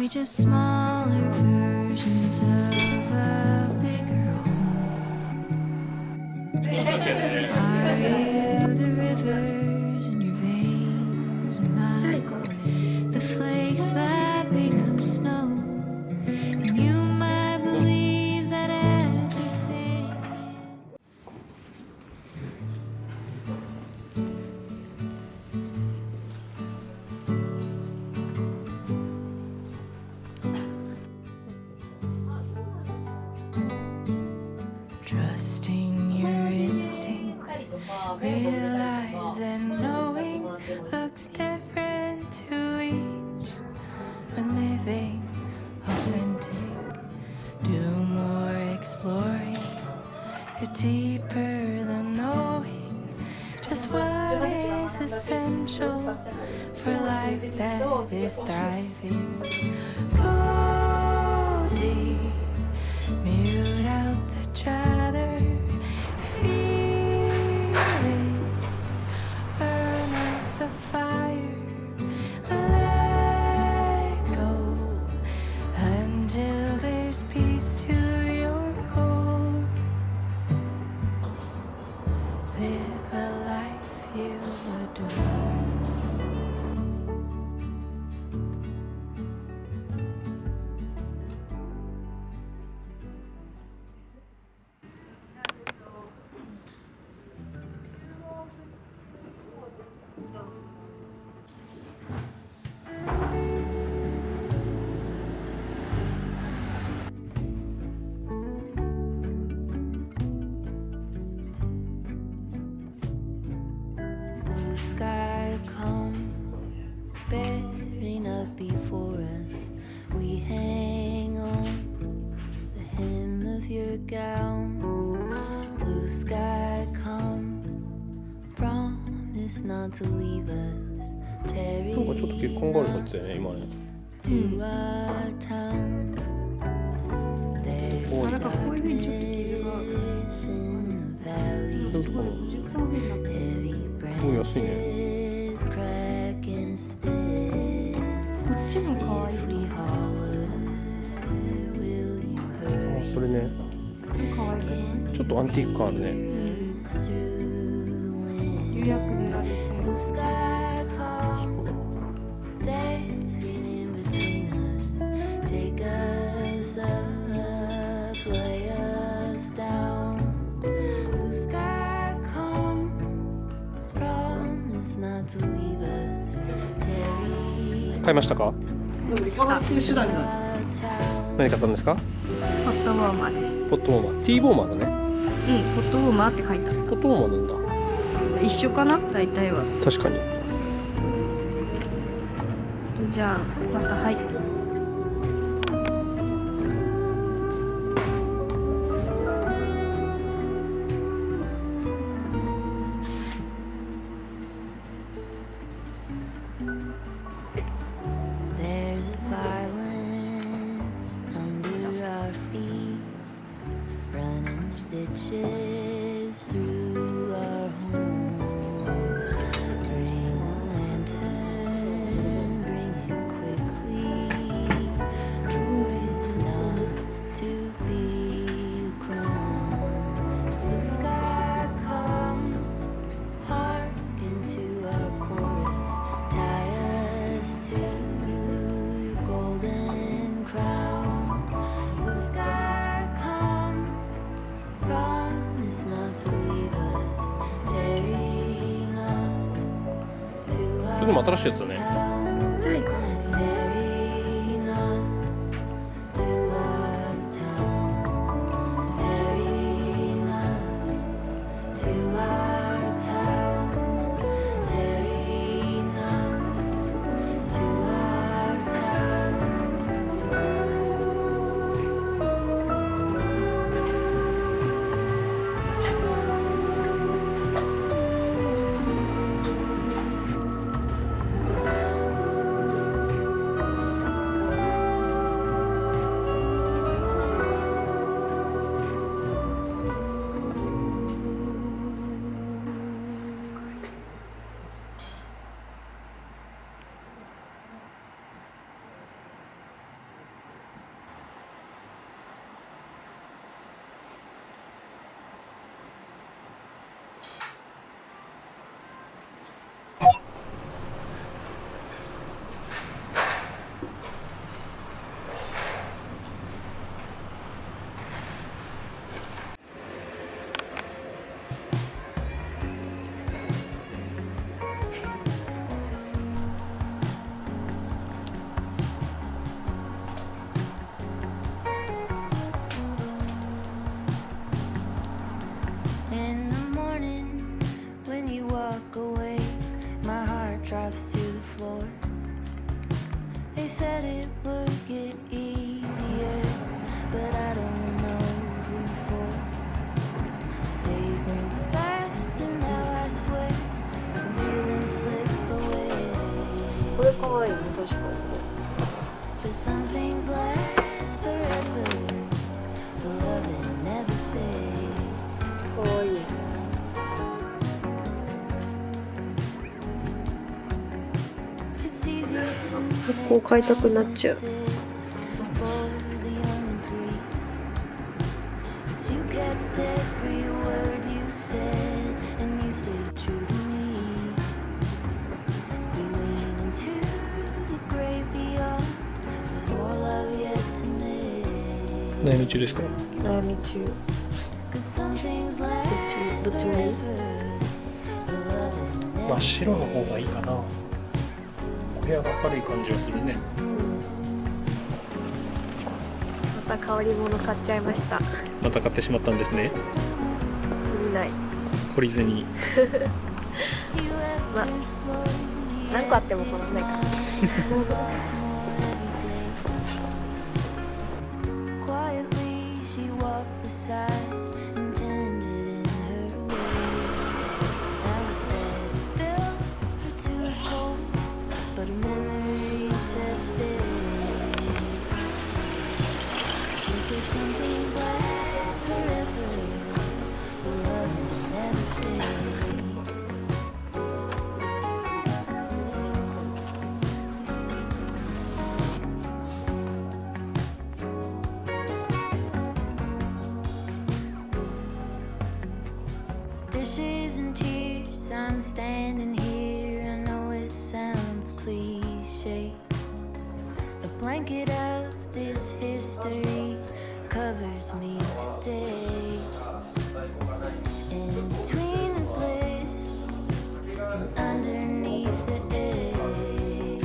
we just smaller versions of a bigger home? Are you the rivers in your veins and mine? The flakes that become snow, and you might believe that everything is. Trusting your instincts, realize that knowing looks different to each. When living authentic, do more exploring, you're deeper than knowing just what is essential for life that is thriving. Go deep, mute out the chatter, feel it, burn out the fire, let go until there's peace to your core. Live a life you adore. Blue sky come bearing up before us. We hang on the hem of your gown. Blue sky come, promise not to leave us. なんかちょっと結婚があるかってね、今ね。To our town. There's なんかこういう風にちょっと傷が darkness in the valley. そういうところ。 10分目になって すごい安いね。 Branches crack and split. こっちも可愛い If we holler, will you あ、 hurt それね。可愛くないちょっとアンティーク感あるね。 us through the wind? 釉薬塗られそう Blue sky come dancing in between us. Take us up, lay us down. Blue sky come, promise not to leave us. Tarry 買いましたか？何買ったんですか？ポットウォーマーですポットウォーマー。ティーボーマーだね。ポットウォーマーって書いてあるポットウォーマーなんだ。一緒かな大体は確かに。じゃあまたはいThere's a violence under our feet, running stitches through our homes. Bring a lantern, bring it quickly. Choice not to be chrome. Blue sky come, hearken to our chorus. Tie us to your golden crown. Blue sky come, promise not to leave us. Tarry not to それでも新しいやつだ our ね。 town. じゃあ行こ Tarry not to our town. Tarry not to our town. Tarry not to our town. said it would get easier, but I don't know who for. Days move faster now, I swear. I can feel them slip away. これかわいいね、確かに。 But some things last forever. The love that never fades. かわいい。 It's easier to こう買いたくなっちゃう。 for the young and free. But you kept every word you said, and you stayed true to me. We leaned into the great beyond. There's more love yet to make. 悩み中ですか？悩み中。 'Cause some things last どっちもいい？ forever. The love that never 真っ白の方がいいかな。部屋が明るい感じはするね。また変わり物買っちゃいました。また買ってしまったんですね。見ない。懲りずに。 You left まあ her slowly 何個あってもこらないから。 Quietly she walked beside and tended in her way. Now the bed built for two is cold, but her memories have stayed. Because some things last forever, the love that never fades. Dishes and tears, I'm standing here. I know it sounds cliche. The blanket of this history covers me today. In between the bliss and underneath the ache,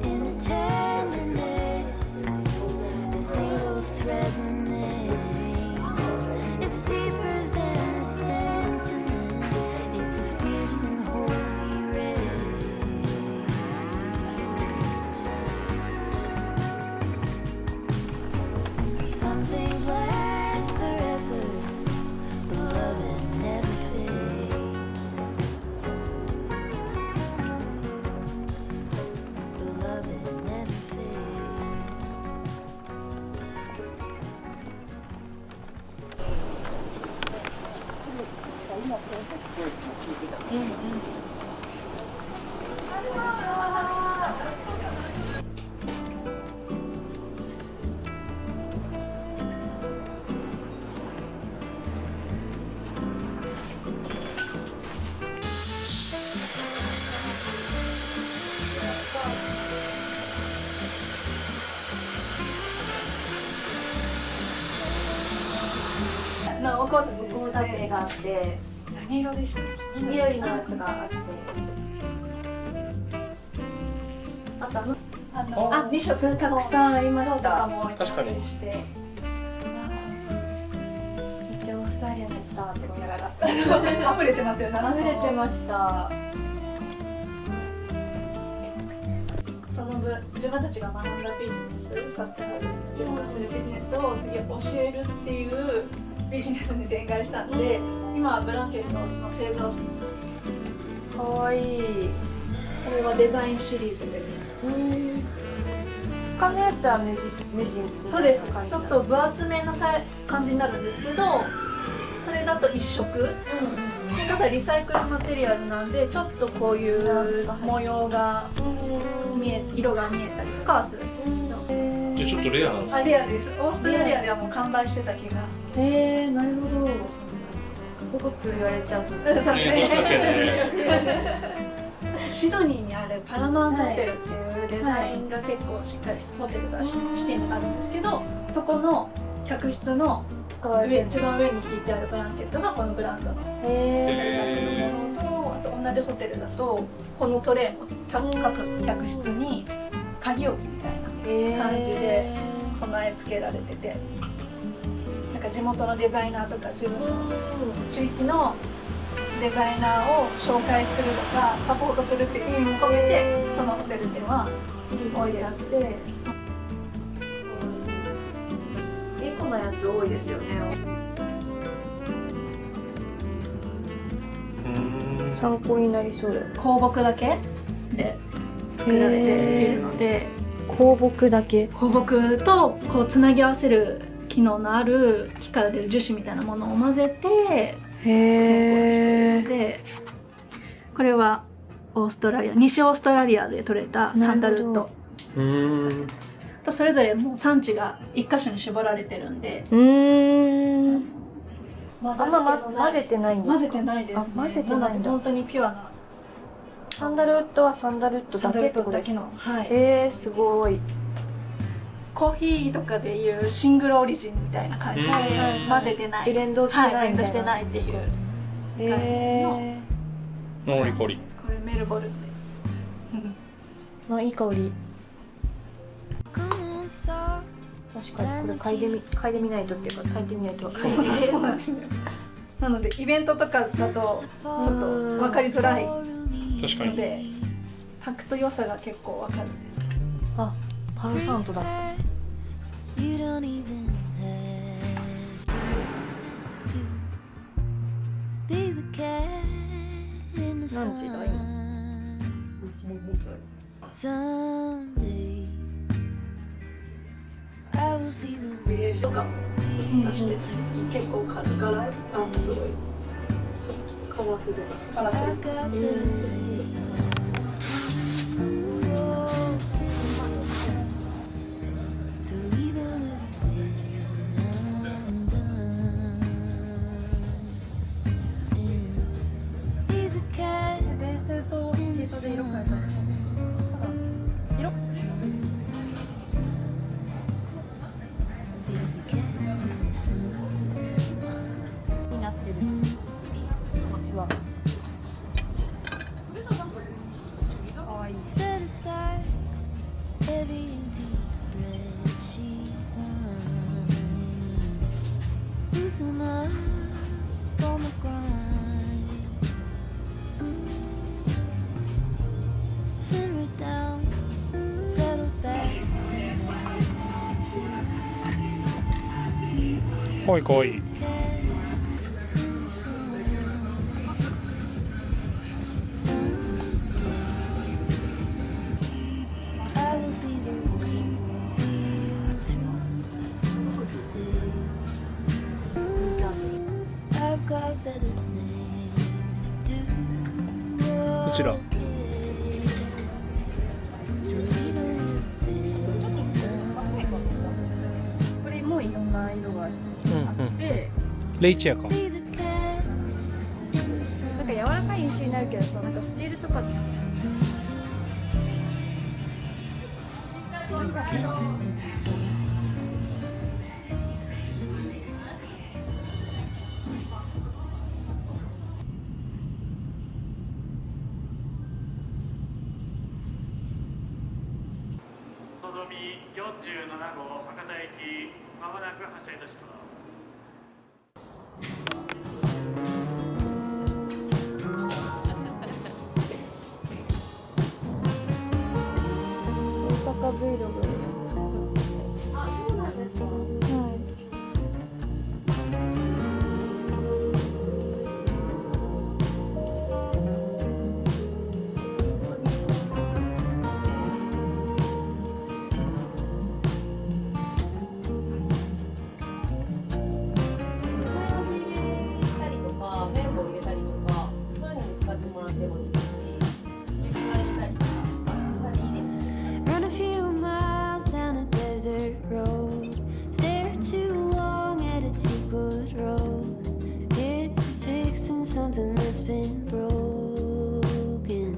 in the tenderness, a single thread remains. It's deeper than a sentiment. It's a fierce and holy rage. Some things last forever, but love that never fades. But love that never fades. おこ立てがあって何色でした？緑のやつがあってあとあ、2色たくさんありました。確かに。してめっちゃオーストラリアのやつだって思いながら溢れてますよね。溢れてました。その自分たちが学んだビジネス、サステナブル自分がするビジネスを次教えるっていうビジネスに展開したんで、今はブランケットの製造。かわいい。これはデザインシリーズで。他のやつは無地そうです。ちょっと分厚めな感じになるんですけど、それだと一色。ただリサイクルマテリアルなんで、ちょっとこういう模様が色が見えたりとかはするんですけど。じゃあちょっとレアなんですあ、か？レアです。オーストラリアではもう完売してた気が。なるほど。そういうこと言われちゃうと確かにね。シドニーにあるパラマウントホテルっていうデザインが結構しっかりしたホテルがシティにあるんですけど、そこの客室の一番上に引いてあるブランケットがこのブランドのものと、あと同じホテルだとこのトレイも各客室に鍵置きみたいな感じで備え付けられてて、なんか地元のデザイナーとか自分の地域のデザイナーを紹介するとかサポートするっていう意味も込めて、そのホテルでは置いてあって、エコなやつ多いですよね。参考になりそうだよ。香木だけで作られているので、香木だけ。香木とこうつなぎ合わせる機能のある木から出る樹脂みたいなものを混ぜてへえ。で、これはオーストラリア、西オーストラリアで採れたサンダルウッドと、それぞれもう産地が一箇所に絞られてるんで、あんま混ぜてないんですか？混ぜてないですね。混ぜてないんだ。なので本当にピュアなサンダルウッドはサンダルウッドだけってことですか？はい。すごい。コーヒーとかでいうシングルオリジンみたいな感じで混ぜてない、ブレンドしてないみたいな。ブレンドしてないっていうノリコリ。これメルボルンでいい香り。 Come on, so 確かにこれ嗅いでみないとっていうか炊いてみないと分かんない。そうなんですね。なのでイベントとかだとちょっと分かりづらい確かに。ので、炊くと良さが結構分かるんです。あ、パロサントだ。 You don't even have to be the cat in the 何時だい？ sun. Someday I will see the ビレッジとかも出して結構柄がすごいカラフル。 I've got better things to do. To leave a little bit undone. Be the cat ベースとシートで色変えたら色 になってる。は。可愛い。 set aside every empty spreadsheet line. Loosen up from the grind. Simmer down, settle back. かわいいかわいい。I will see the real deal through today. I've got better things to do. こちら。 To leave a little bit これもいろんな色があうんうん。って、レイチやか。 be the cat in the sun. なんか柔らかい印象になるけどさ、なんかスチールとか。のぞみ47号博多駅まもなく発車いたします。大阪 Vlog。あ、そうなんですか。はい。Run a few miles down a desert road. Stare too long at a cheap wood rose. It's fixing something that's been broken.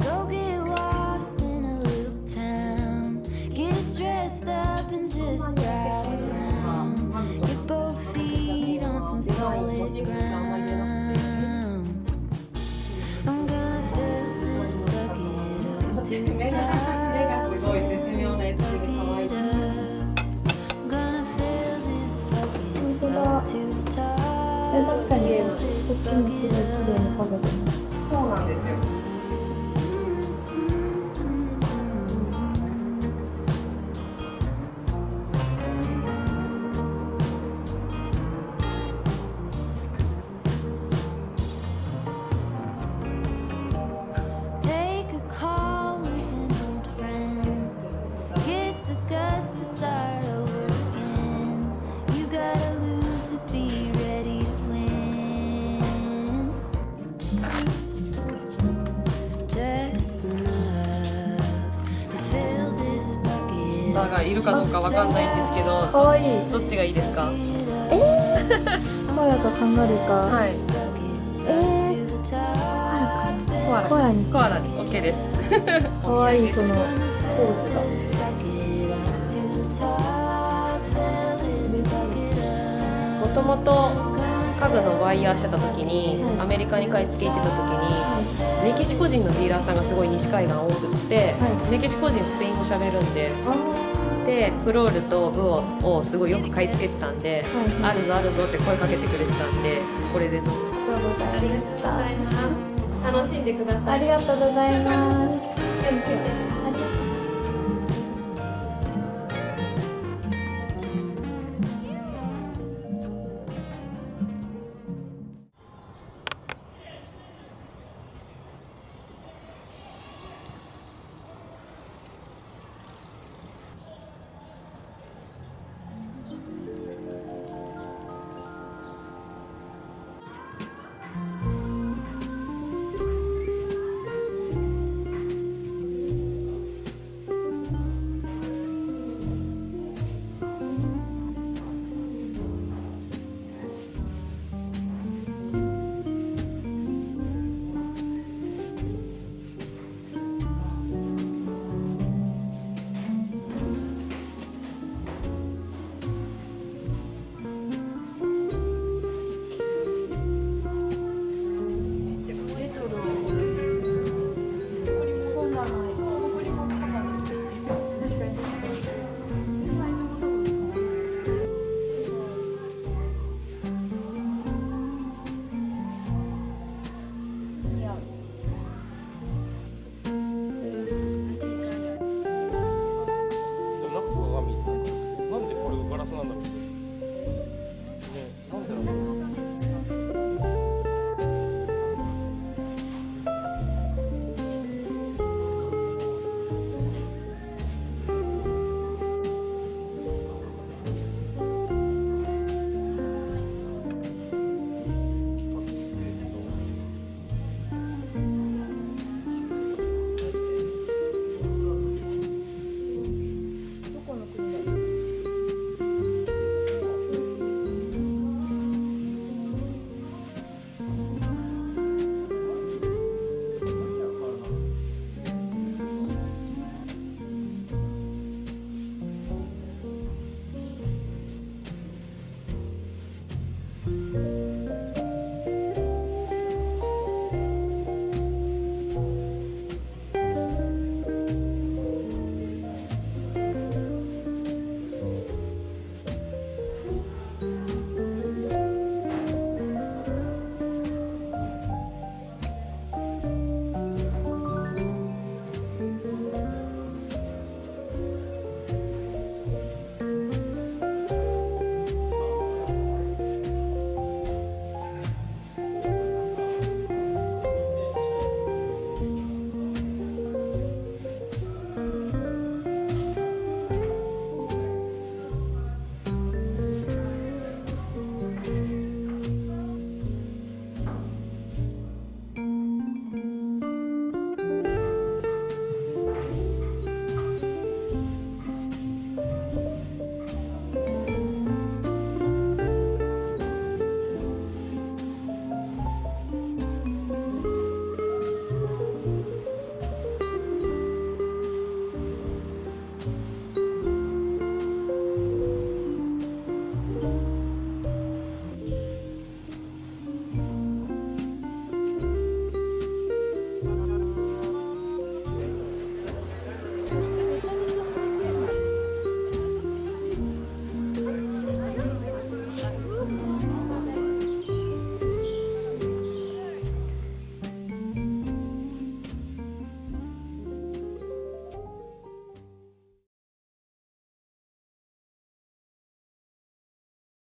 Go get lost in a little town. Get dressed up and just drive around. Get both feet on some solid ground. I'm gonna fill this bucket up to the top. Gonna fill this bucket up to the top. 確かにこっちもすごい綺麗にかけてます。そうなんですよ。方がいるかどうかわかんないんですけど、かわいい。どっちがいいですか？コアラかカンガルーか。はい。コアラかな。コアラにしコアラで OK です。かわいいそのポーズが。もともと家具のバイヤーしてた時に、アメリカに買い付け行ってた時に、メキシコ人のディーラーさんがすごい西海岸多くって、メキシコ人スペイン語喋るんで、でフロールとブオをすごいよく買い付けてたんで、あるぞあるぞって声かけてくれてたんで、これでずっとありがとうございました。楽しんでください。ありがとうございます。